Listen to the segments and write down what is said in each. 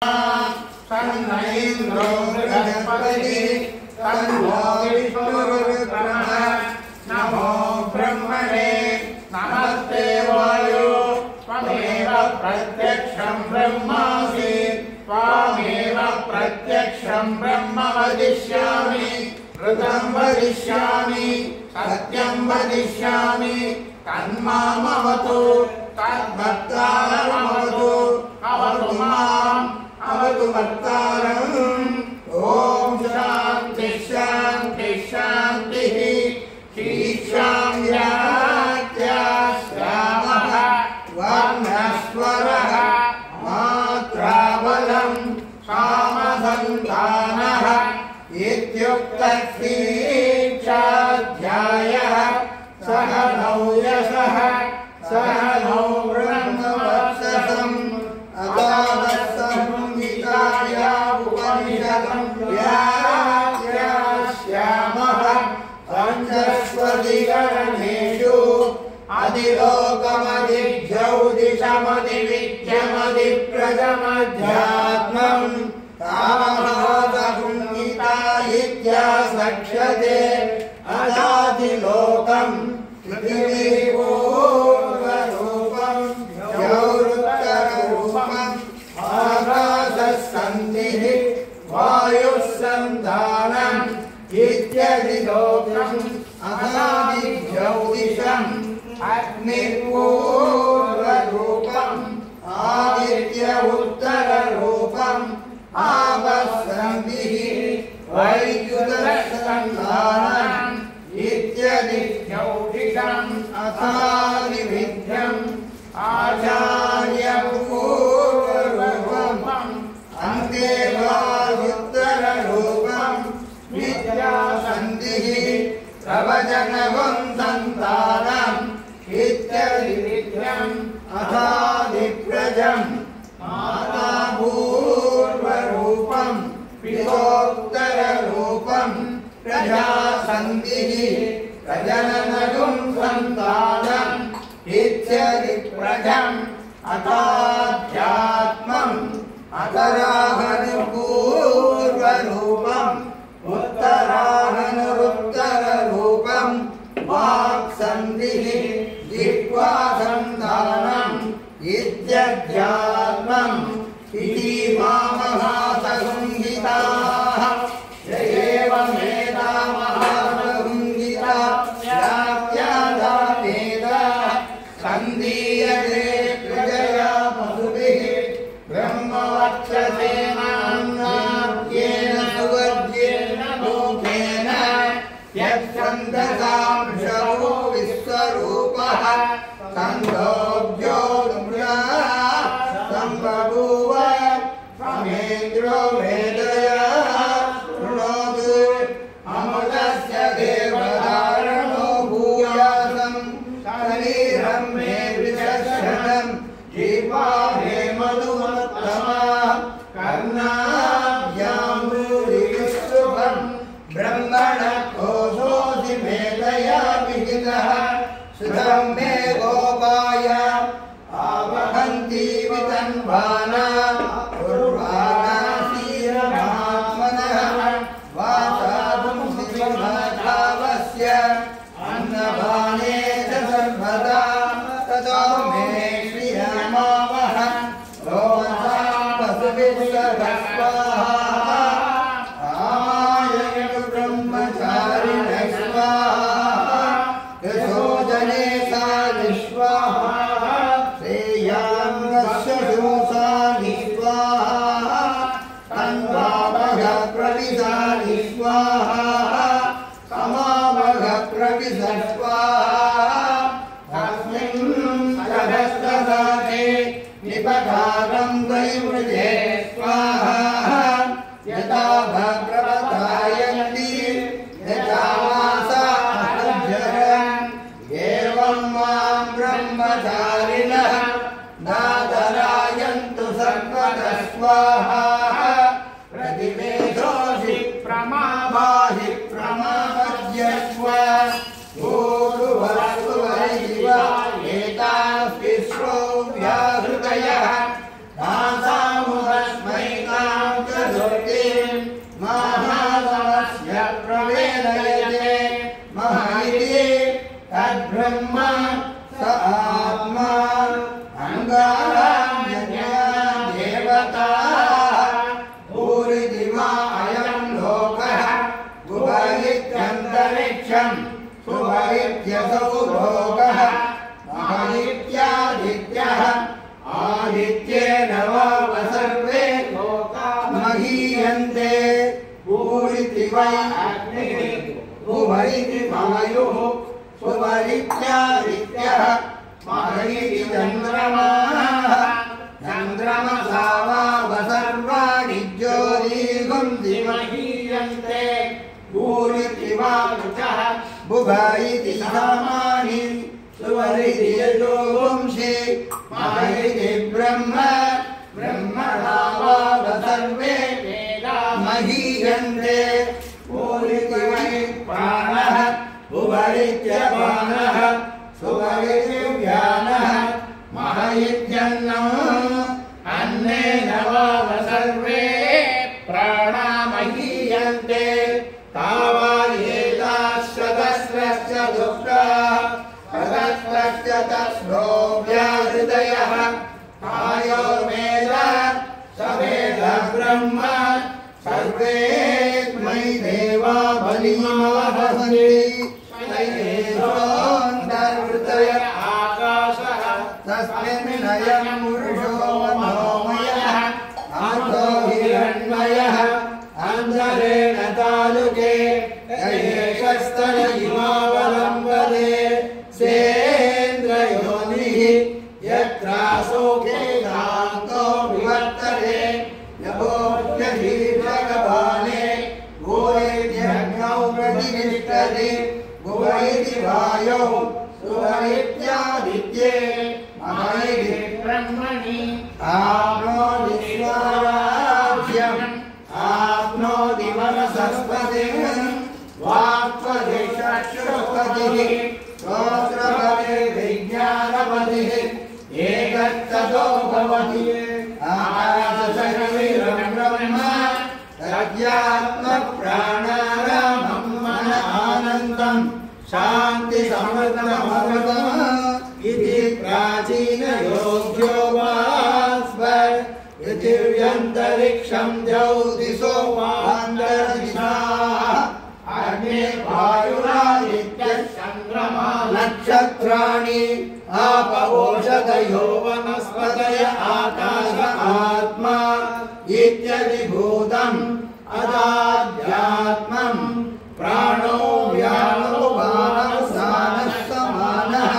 तन्न इंद्रो बृहस्पतिः तन्नो विष्णुरुक्रमः नमो ब्रह्मणे नमस्ते वायो त्वमेव प्रत्यक्षं ब्रह्मासि त्वामेव प्रत्यक्षं ब्रह्म वदिष्यामि ऋतं वदिष्यामि सत्यं वदिष्यामि तन्मामवतु तद्भक्तारमवतु अवतु माम् अवतु भक्तारम्। ॐ शान्ति शान्ति शान्तिः। शीर्षाम्यात्याश्यामः वर्णस्वरः मात्राबलं सामसन्तानः इत्युक्तश्रीक्षाध्यायः सह नौ यशः सह नौ ब्रह्मवत्ससम् अदावत्संहिताया उपनिषदं व्याख्यास्यामः पञ्चस्वधिकरणेषु अधिलोकमधिज्यौदिशमधिविद्यमधिप्रजमध्यात्मं तामहासंहिता इत्यासक्ष्यते अदाधिलोकं पृथिवीपूर्वरूपं द्यौरुत्तररूपम् आकाशस्सन्धिः वायुस्सन्धानम् इत्यधिलोकम् अनादिज्यौतिषम् अग्निपूर्वरूपम् आदित्य उत्तररूपम् आपस्सन्धिः वैद्युतसन्धानम् इत्यधिज्यौतिषम् अथादिविद्यम् आचार्यपूर्वरूपम् अन्तेवायुत्तररूपम् विद्यासन्धिः प्रवचनवं सन्तानम् इत्यधिविद्यम् अथादिप्रजम् मातापूर्वरूपम् पितोत्तररूपम् प्रजासन्धिः प्रजननगुं सन्तानम् इत्यधिप्रजम् अथाध्यात्मम् अतराहनुपूर्वरूपम् उत्तराहनुरुत्तररूपम् वाक्सन्धिः जिह्वासन्धानम् इत्यध्यात्मम् इति मामहासंहिताः एवमेतामहासंहिता व्याख्याता सन्धीयते प्रजया पशुभिः ब्रह्मवक्षसेनान्नाद्येन सुवर्ज्येन लोकेन यच्छन्दसां शवो विश्वरूपः छन्दोऽब्जोऽनुमृता सम्बभूव समेन्द्रो वेदया शृणोतु अमृतस्य देवधारणो भूयासम् शरीरं मे विदर्शनम् जीवा मे मधुमत्तमा कर्णाभ्यां भूरिविष्णुभं ब्रह्मणः कोशोऽसि मेधया विहितः सुधं मे गोपाय आवहन्ति वितन्वाना पूर्वाणासीरमात्मनः वासाधुं सिंहधावस्य अन्नभाने च सर्वदा ततो मे श्रियमावह रोमसा पशुभिर्स्वाहा आमायन्तु ब्रह्मचारिणः स्वाहा यशोजने सा स्वाहा श्रेयान्वस्य शोषानि स्वाहा तन्वावह प्रविशानि स्वाहा समावह प्रविश स्वाहा तस्मिन् सहस्रदाते निपधारं वैमृजे स्वाहा यथा भद्रवतायन्ति यथा मासा अभ्यरन् एवं मां ब्रह्मचारिणः नादरायन्तु सर्वतः स्वाहा प्रतिवेदोषि प्रमाभाहि प्रमापद्यस्व भूर्भुवस्सुवैव एतास्विश्वो व्याहृतयः नासामुहस्मै वै भुव इति वायुः सुवरित्यादित्यः मह इति चन्द्रमाः चन्द्रमसा वाव सर्वाणि ज्योतिर्गुं दिमहीयन्ते भूरिति वायुः भुव इति सामानि सुवरिति यजोगुंसि मह इति ब्रह्म ब्रह्मणा वाव सर्वे महीयन्ते भूरिति वै प्राणः भुवरित्यपानः सुवरिति व्यानः मह इत्यन्नम् अन्नेन वाव सर्वे प्राणा महीयन्ते तावा एताश्चतस्रश्च दुष्टाः ततस्रश्च तस्रो व्याहृदयः आयो वेद स वेद ब्रह्म सर्वे मयि देवा बलिमावहन्ति तैरेषोऽन्तर्हृदय आकाशः तस्मिन् अयं पुरुषो मनोमयः अर्थो हिरण्मयः अन्तरेण तालुके एषस्तन इमावलम्बते सेन्द्रयोनिः यत्रासोके दान्तो विवर्तते यभोऽप्यशीर्षकबाले भूयेत्यग्नौ प्रतिष्ठति भुव इति वायौ सुवरित्यादित्ये मह इति ब्रह्मणि आप्नोति स्वराज्यम् आप्नोति मनसस्पतिः वाक्पतिः चक्षुष्पतिः श्रोत्रपतिर्विज्ञानपतिः एकत्ततो भवति आकाशशरीरं ब्रह्म तद्यात्मप्राणानामं मन आनन्दं शान्तिसमृद्धममृतम् इति प्राचीनयोग्यो वास्व पृथिव्यन्तरिक्षं ज्योतिषोपान्तरदिशाः अग्ने वायुरादित्यश्चन्द्रमा नक्षत्राणि आप ओषधयो वनस्पतय आकाश आत्मा इत्यधिभूतम् अदाध्यात्मम् प्राणो व्यानो वानसानः समानः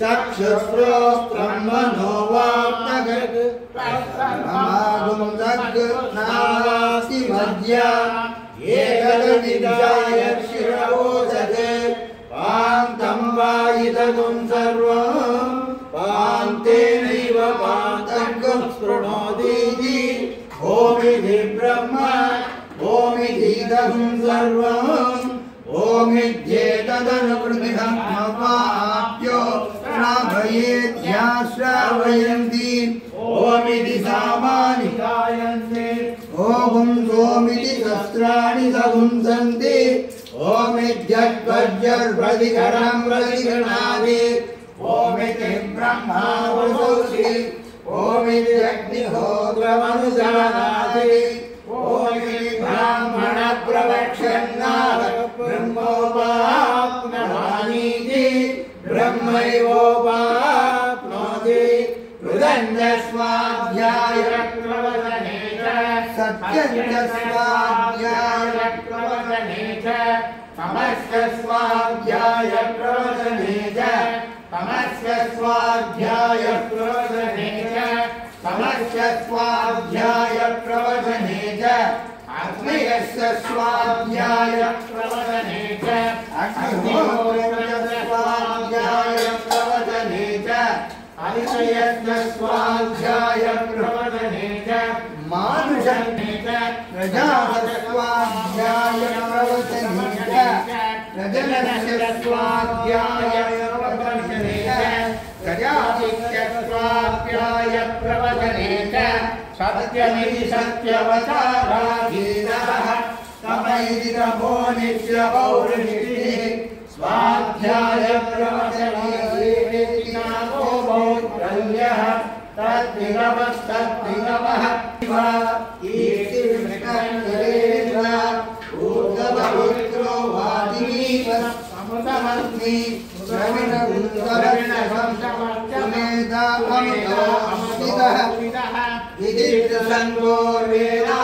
चक्षुश्रोत्रं मनो वाप्तगत् नास्ति मध्या एकदविदाय शिरवोचते पान्तं वा इदगुं सर्वं पान्तेनैव पान्तगुं स्पृणोतीति ओमिति ब्रह्म ओमितीदगुं सर्वम् ओमित्येतदनुकृतिहमवाप्यो श्रावयेद्याश्रावयन्ति ओमिति सामानि गायन्ते ओं सोमिति सहस्राणि सगुंसन्ति ओमित्यद्वज्रप्रतिघटं प्रतिघटाति ओमिति ब्रह्मा वसुषि ओमिति अग्निहोत्रमनुजानाति ओमिति ब्राह्मण प्रवक्ष्यन्नाथ ब्रह्मोपाप्नवानीति ब्रह्मैवोपाप्नोति हृदन्यस्वाध्याय प्रवचने च सत्यन्यस्वाध्याय प्रवचने च तमस्य स्वाध्याय प्रवचने च तमस्य स्वाध्याय प्रवचने च तमस्य स्वाध्याय प्रवचने च अग्नियस्य स्वाध्याय प्रवचने च अग्निहोत्रस्य स्वाध्याय प्रवचने च अतिशयस्य स्वाध्याय प्रवचने च मानुषने च प्रजापस्य स्वाध्याय प्रवचने च प्रजनस्य स्वाध्याय प्रवचने च प्रजापस्य स्वाध्याय प्रवचने च सत्यमिति सत्यवचाराधीनः तमैति तमो नित्यपौरुषिः स्वाध्याय प्रवचने नामो बौद्धल्यः तद्विगमस्तद्विगमः ईति विष्णुरेन्द्र ऊर्ध्वपुत्रो वादिनीवः समृतमग्नि द्रविणगुरुतरणसंसमेता अमितो अमृतः इति संगोर्वेदा